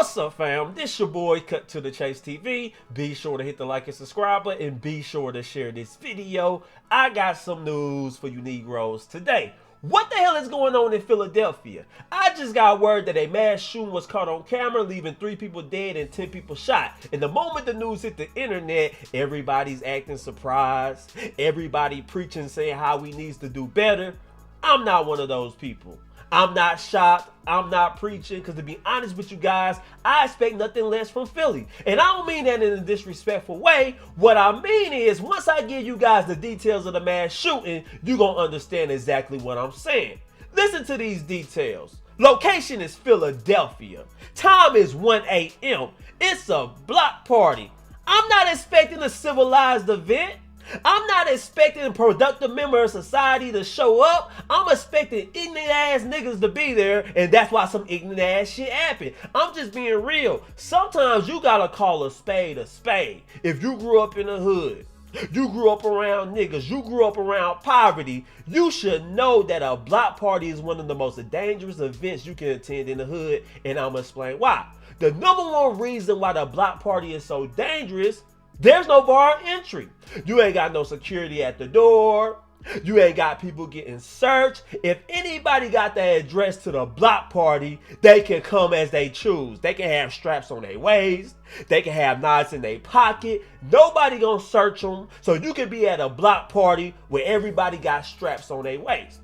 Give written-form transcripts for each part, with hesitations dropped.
What's up, fam? This your boy Cut to the Chase TV. Be sure to hit the like and subscribe button and be sure to share this video. I got some news for you Negroes today. What the hell is going on in Philadelphia? I just got word that a mass shooting was caught on camera, leaving 3 people dead and 10 people shot. And the moment the news hit the internet, everybody's acting surprised. Everybody preaching, saying how we needs to do better. I'm not one of those people. I'm not shocked. I'm not preaching, because to be honest with you guys, I expect nothing less from Philly. And I don't mean that in a disrespectful way. What I mean is, once I give you guys the details of the mass shooting, you're going to understand exactly what I'm saying. Listen to these details. Location is Philadelphia. Time is 1 a.m. It's a block party. I'm not expecting a civilized event. I'm not expecting a productive member of society to show up. I'm expecting ignorant ass niggas to be there, and that's why some ignorant ass shit happened. I'm just being real. Sometimes you gotta call a spade a spade. If you grew up in the hood, you grew up around niggas, you grew up around poverty, you should know that a block party is one of the most dangerous events you can attend in the hood, and I'm gonna explain why. The number one reason why the block party is so dangerous: there's no bar entry. You ain't got no security at the door. You ain't got people getting searched. If anybody got the address to the block party, they can come as they choose. They can have straps on their waist. They can have knives in their pocket. Nobody gonna search them. So you can be at a block party where everybody got straps on their waist.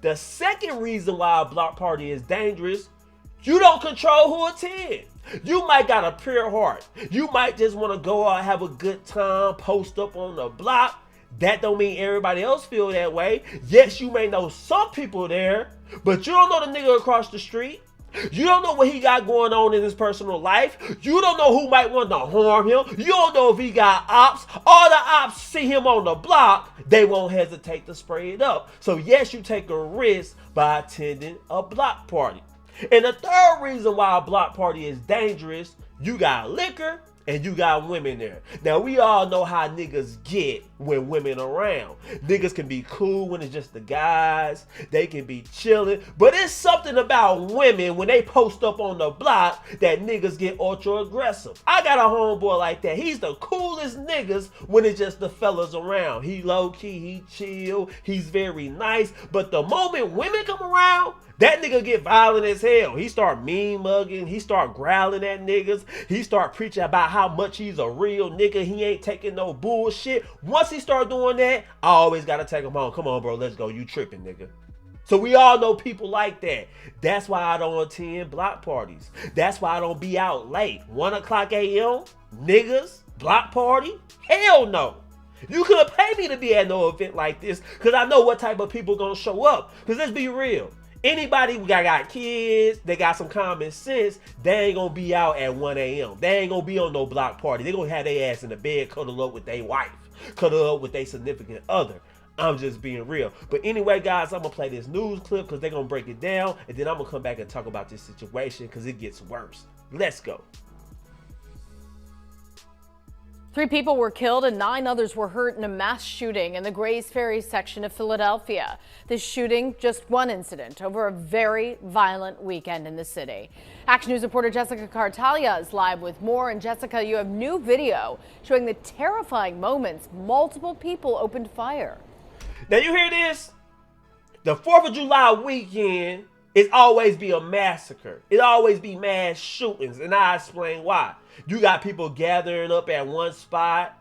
The second reason why a block party is dangerous: you don't control who attends. You might got a pure heart. You might just want to go out, have a good time, post up on the block. That don't mean everybody else feel that way. Yes, you may know some people there, but you don't know the nigga across the street. You don't know what he got going on in his personal life. You don't know who might want to harm him. You don't know if he got ops. All the ops see him on the block, they won't hesitate to spray it up. So yes, you take a risk by attending a block party. And the third reason why a block party is dangerous: you got liquor and you got women there. Now, we all know how niggas get when women around. Niggas can be cool when it's just the guys. They can be chilling. But it's something about women when they post up on the block that niggas get ultra aggressive. I got a homeboy like that. He's the coolest niggas when it's just the fellas around. He low key, he chill, he's very nice. But the moment women come around, that nigga get violent as hell. He start mean mugging. He start growling at niggas. He start preaching about how much he's a real nigga. He ain't taking no bullshit. Once he start doing that, I always gotta take him home. Come on, bro, let's go. You tripping, nigga. So we all know people like that. That's why I don't attend block parties. That's why I don't be out late. 1 o'clock a.m., niggas, block party? Hell no. You couldn't pay me to be at no event like this, because I know what type of people gonna show up. Because let's be real. Anybody who got kids, they got some common sense, they ain't gonna be out at 1 a.m. They ain't gonna be on no block party. They gonna have their ass in the bed, cuddle up with their wife, cuddle up with their significant other. I'm just being real. But anyway, guys, I'm gonna play this news clip because they're gonna break it down, and then I'm gonna come back and talk about this situation because it gets worse. Let's go. 3 people were killed and 9 others were hurt in a mass shooting in the Grays Ferry section of Philadelphia. This shooting, just one incident over a very violent weekend in the city. Action News reporter Jessica Cartalia is live with more. And Jessica, you have new video showing the terrifying moments multiple people opened fire. Now you hear this? The 4th of July weekend, it always be a massacre. It always be mass shootings, and I explain why. You got people gathering up at one spot.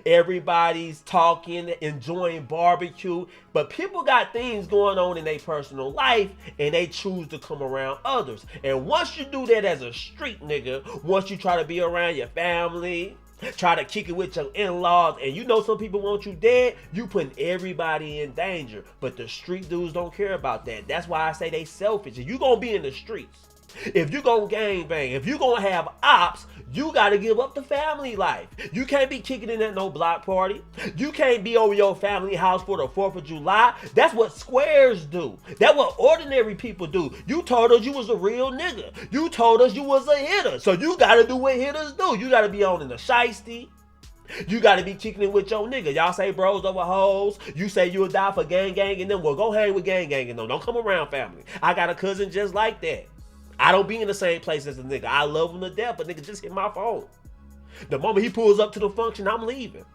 Everybody's talking, enjoying barbecue, but people got things going on in their personal life, and they choose to come around others. And once you do that as a street nigga, once you try to be around your family, try to kick it with your in-laws, and you know some people want you dead, you putting everybody in danger. But the street dudes don't care about that. That's why I say they selfish. And you gonna be in the streets. If you gonna gangbang, if you gonna have ops, you gotta give up the family life. You can't be kicking in at no block party. You can't be over your family house for the 4th of July. That's what squares do. That's what ordinary people do. You told us you was a real nigga. You told us you was a hitter. So you gotta do what hitters do. You gotta be on in the shiesty. You gotta be kicking it with your nigga. Y'all say bros over hoes. You say you'll die for gang and them. Well, go hang with gang and them. Don't come around family. I got a cousin just like that. I don't be in the same place as a nigga. I love him to death, but nigga just hit my phone. The moment he pulls up to the function, I'm leaving.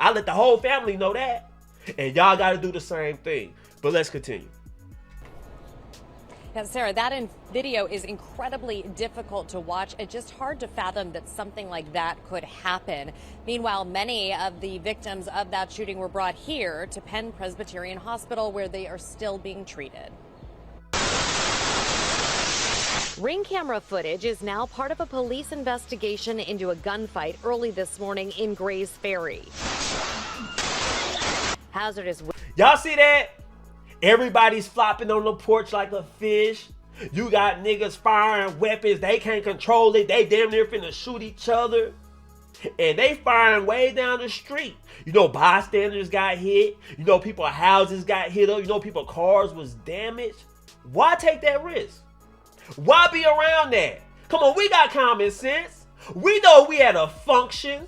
I let the whole family know that. And y'all got to do the same thing. But let's continue. Now, Sarah, that video is incredibly difficult to watch. It's just hard to fathom that something like that could happen. Meanwhile, many of the victims of that shooting were brought here to Penn Presbyterian Hospital, where they are still being treated. Ring camera footage is now part of a police investigation into a gunfight early this morning in Grays Ferry. Hazardous. Y'all see that? Everybody's flopping on the porch like a fish. You got niggas firing weapons. They can't control it. They damn near finna shoot each other. And they firing way down the street. You know, bystanders got hit. You know, people's houses got hit up. You know, people's cars was damaged. Why take that risk? Why be around that? Come on, we got common sense. We know we at a function.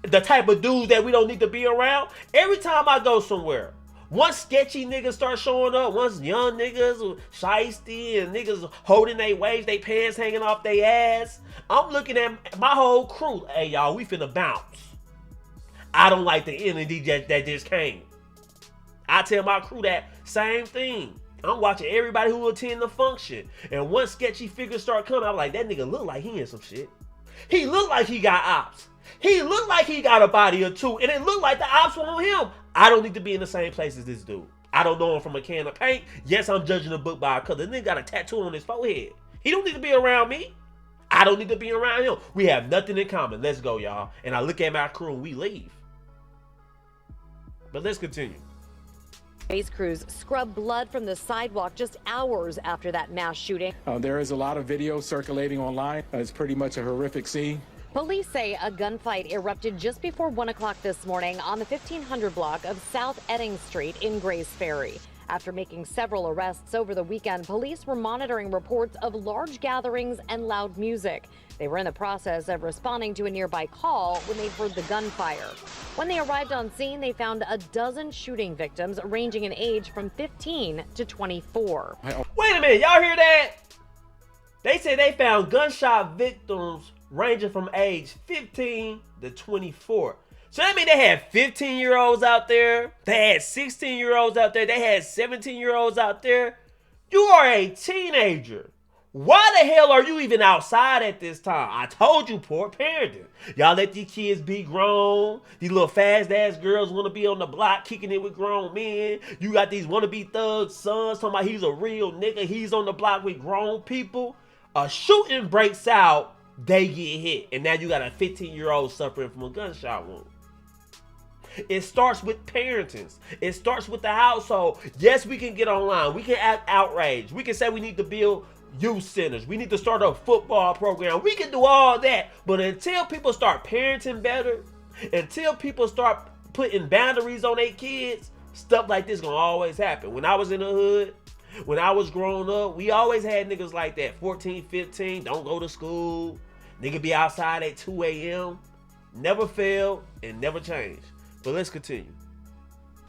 The type of dudes that we don't need to be around. Every time I go somewhere, once sketchy niggas start showing up, once young niggas, shiesty and niggas holding their waist, they pants hanging off their ass, I'm looking at my whole crew. Hey, y'all, we finna bounce. I don't like the energy that just came. I tell my crew that same thing. I'm watching everybody who attend the function. And once sketchy figures start coming, I'm like, that nigga look like he in some shit. He look like he got ops. He look like he got a body or two. And it look like the ops want him. I don't need to be in the same place as this dude. I don't know him from a can of paint. Yes, I'm judging a book by a color. This nigga got a tattoo on his forehead. He don't need to be around me. I don't need to be around him. We have nothing in common. Let's go, y'all. And I look at my crew and we leave. But let's continue. Base crews scrub blood from the sidewalk just hours after that mass shooting. There is a lot of video circulating online. It's pretty much a horrific scene. Police say a gunfight erupted just before 1 o'clock this morning on the 1500 block of South Edding Street in Grays Ferry. After making several arrests over the weekend, police were monitoring reports of large gatherings and loud music. They were in the process of responding to a nearby call when they heard the gunfire. When they arrived on scene, they found a dozen shooting victims ranging in age from 15 to 24. Wait a minute, y'all hear that? They say they found gunshot victims ranging from age 15 to 24. So that means they had 15-year-olds out there. They had 16-year-olds out there. They had 17-year-olds out there. You are a teenager. Why the hell are you even outside at this time? I told you, poor parenting. Y'all let these kids be grown. These little fast-ass girls want to be on the block kicking it with grown men. You got these wannabe thug sons talking about he's a real nigga. He's on the block with grown people. A shooting breaks out, they get hit. And now you got a 15-year-old suffering from a gunshot wound. It starts with parenting. It starts with the household. Yes, we can get online. We can act outraged. We can say we need to build youth centers. We need to start a football program. We can do all that. But until people start parenting better, until people start putting boundaries on their kids, stuff like this gonna always happen. When I was in the hood, when I was growing up, we always had niggas like that. 14, 15, don't go to school. Nigga be outside at 2 a.m. Never failed and never changed. But let's continue.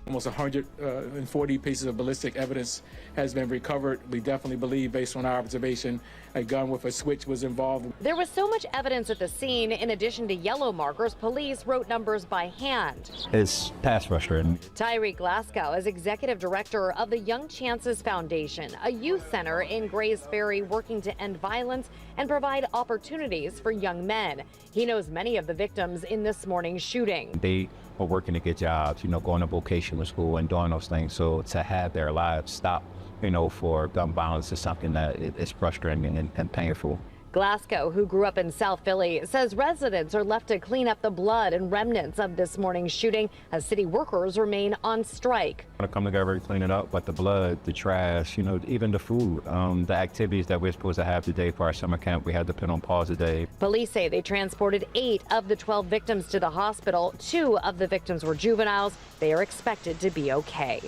Almost 140 pieces of ballistic evidence has been recovered. We definitely believe, based on our observation, a gun with a switch was involved. There was so much evidence at the scene. In addition to yellow markers, police wrote numbers by hand. It's past frustrating. Tyreek Glasgow is executive director of the Young Chances Foundation, a youth center in Grays Ferry working to end violence and provide opportunities for young men. He knows many of the victims in this morning's shooting. They are working to get jobs, going to vocational school and doing those things. So to have their lives stop, for gun violence is something that is frustrating and painful. Glasgow, who grew up in South Philly, says residents are left to clean up the blood and remnants of this morning's shooting as city workers remain on strike. To come together and clean it up, but the blood, the trash, even the food, the activities that we're supposed to have today for our summer camp, we had to put on pause today. Police say they transported 8 of the 12 victims to the hospital. 2 of the victims were juveniles. They are expected to be okay.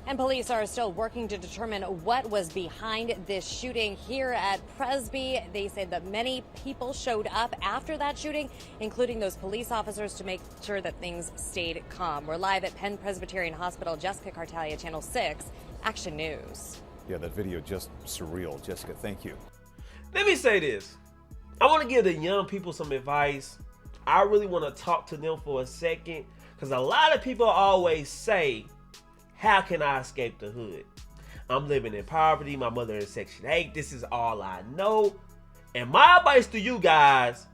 And police are still working to determine what was behind this shooting here at Presby. They said that many people showed up after that shooting, including those police officers, to make sure that things stayed calm. We're live at Penn Presbyterian Hospital. Jessica Cartalia, Channel 6, Action News. Yeah, that video just surreal. Jessica, thank you. Let me say this. I want to give the young people some advice. I really want to talk to them for a second, because a lot of people always say, how can I escape the hood? I'm living in poverty. My mother is Section 8. This is all I know. And my advice to you guys,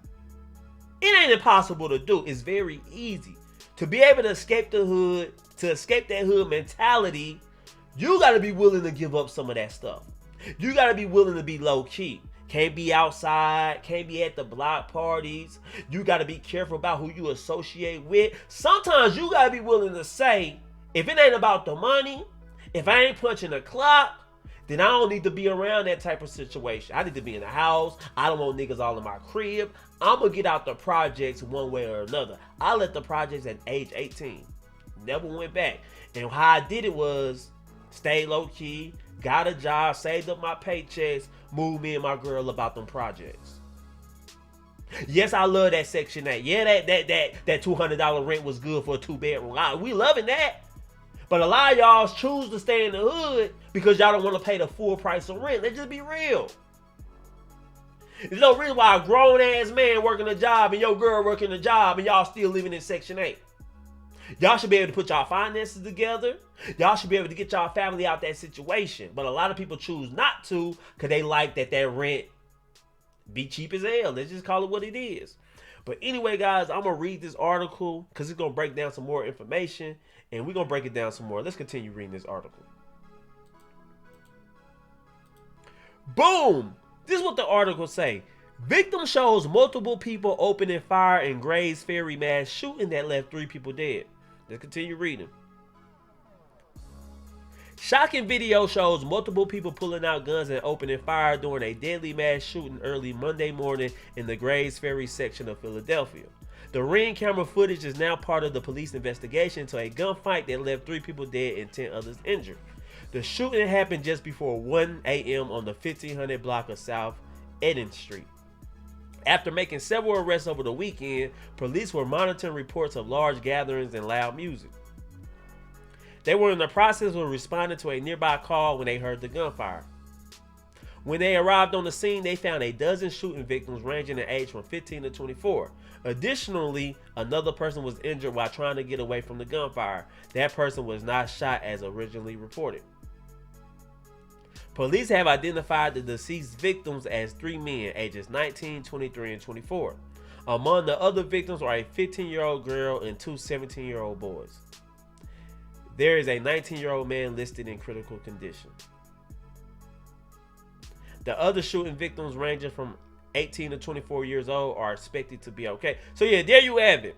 it ain't impossible to do. It's very easy. To be able to escape the hood, to escape that hood mentality, you got to be willing to give up some of that stuff. You got to be willing to be low key. Can't be outside, can't be at the block parties. You got to be careful about who you associate with. Sometimes you got to be willing to say, if it ain't about the money, if I ain't punching the clock, then I don't need to be around that type of situation. I need to be in the house. I don't want niggas all in my crib. I'm going to get out the projects one way or another. I left the projects at age 18. Never went back. And how I did it was stay low key, got a job, saved up my paychecks, moved me and my girl about them projects. Yes, I love that Section 8. Yeah, that $200 rent was good for a 2-bedroom. We loving that. But a lot of y'all choose to stay in the hood because y'all don't want to pay the full price of rent. Let's just be real. There's no reason why a grown-ass man working a job and your girl working a job and y'all still living in Section 8. Y'all should be able to put y'all finances together. Y'all should be able to get y'all family out that situation. But a lot of people choose not to because they like that rent be cheap as hell. Let's just call it what it is. But anyway, guys, I'm going to read this article because it's going to break down some more information. And we're going to break it down some more. Let's continue reading this article. Boom! This is what the article say. Victim shows multiple people opening fire in Grays Ferry mass shooting that left 3 people dead. Let's continue reading. Shocking video shows multiple people pulling out guns and opening fire during a deadly mass shooting early Monday morning in the Grays Ferry section of Philadelphia. The Ring camera footage is now part of the police investigation into a gunfight that left 3 people dead and 10 others injured. The shooting happened just before 1 a.m. on the 1500 block of South Edens Street. After making several arrests over the weekend, police were monitoring reports of large gatherings and loud music. They were in the process of responding to a nearby call when they heard the gunfire. When they arrived on the scene, they found a dozen shooting victims ranging in age from 15 to 24. Additionally, another person was injured while trying to get away from the gunfire. That person was not shot as originally reported. Police have identified the deceased victims as 3 men, ages 19, 23, and 24. Among the other victims are a 15-year-old girl and 2 17-year-old boys. There is a 19-year-old man listed in critical condition. The other shooting victims ranging from 18 to 24 years old are expected to be okay. So yeah, there you have it.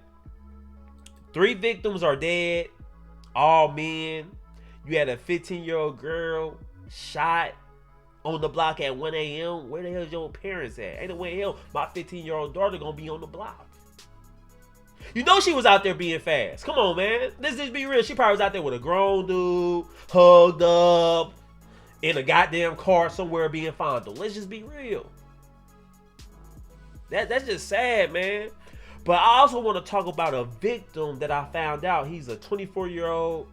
3 victims are dead, all men. You had a 15-year-old girl shot on the block at 1 a.m. Where the hell is your parents at? Ain't no way in hell my 15-year-old daughter gonna be on the block. You know she was out there being fast. Come on, man. Let's just be real. She probably was out there with a grown dude, hugged up, in a goddamn car somewhere being fondled. Let's just be real. That's just sad, man. But I also want to talk about a victim that I found out. He's a 24-year-old.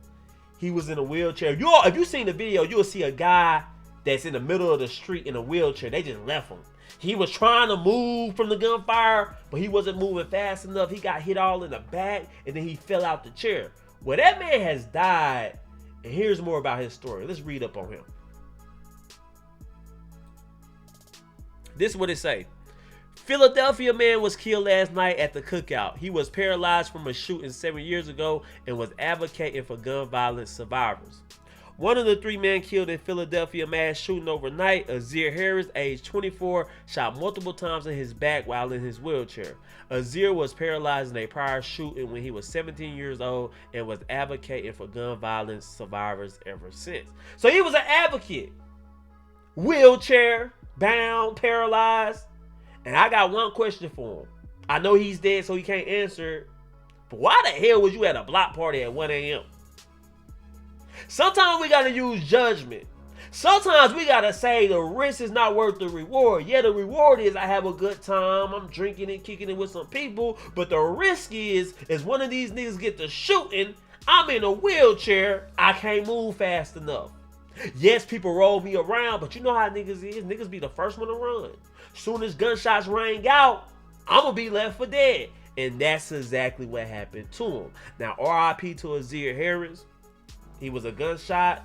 He was in a wheelchair. If you've seen the video, you'll see a guy that's in the middle of the street in a wheelchair. They just left him. He was trying to move from the gunfire, but he wasn't moving fast enough. He got hit all in the back, and then he fell out the chair. Well, that man has died, and here's more about his story. Let's read up on him. This is what it say. Philadelphia man was killed last night at the cookout. He was paralyzed from a shooting 7 years ago and was advocating for gun violence survivors. One of the 3 men killed in Philadelphia mass shooting overnight, Azir Harris, age 24, shot multiple times in his back while in his wheelchair. Azir was paralyzed in a prior shooting when he was 17 years old and was advocating for gun violence survivors ever since. So he was an advocate. Wheelchair, bound, paralyzed. And I got one question for him. I know he's dead, so he can't answer it. But why the hell was you at a block party at 1 a.m.? Sometimes we got to use judgment. Sometimes we got to say the risk is not worth the reward. Yeah, the reward is I have a good time. I'm drinking and kicking it with some people. But the risk is one of these niggas get to shooting. I'm in a wheelchair. I can't move fast enough. Yes, people roll me around, but you know how niggas is. Niggas be the first one to run. Soon as gunshots rang out, I'm going to be left for dead. And that's exactly what happened to him. Now, RIP to Azir Harris. He was a gunshot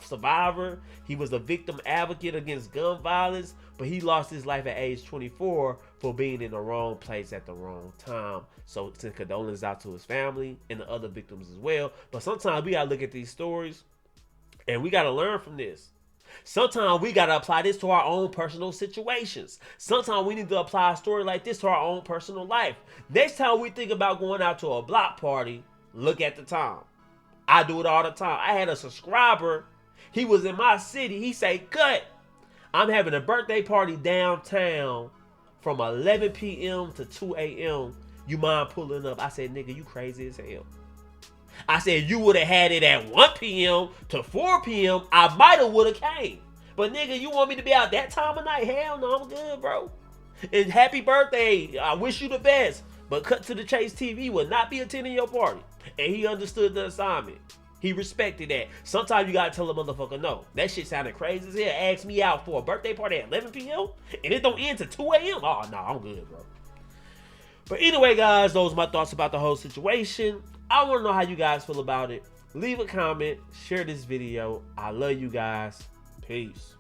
survivor. He was a victim advocate against gun violence, but he lost his life at age 24 for being in the wrong place at the wrong time. So send condolences out to his family and the other victims as well. But sometimes we gotta look at these stories and we gotta learn from this. Sometimes we gotta apply this to our own personal situations. Sometimes we need to apply a story like this to our own personal life. Next time we think about going out to a block party, look at the time. I do it all the time. I had a subscriber. He was in my city. He say, "Cut, I'm having a birthday party downtown from 11 p.m. to 2 a.m. You mind pulling up?" I said, "Nigga, you crazy as hell." I said, "You would have had it at 1 p.m. to 4 p.m. I might have would have came. But nigga, you want me to be out that time of night? Hell no, I'm good, bro. And happy birthday. I wish you the best. But Cut to the Chase TV will not be attending your party." And he understood the assignment. He respected that. Sometimes you gotta tell a motherfucker no. That shit sounded crazy as hell. Ask me out for a birthday party at 11 p.m. and it don't end to 2 a.m. Oh, no, I'm good, bro. But anyway, guys, those are my thoughts about the whole situation. I want to know how you guys feel about it. Leave a comment. Share this video. I love you guys. Peace.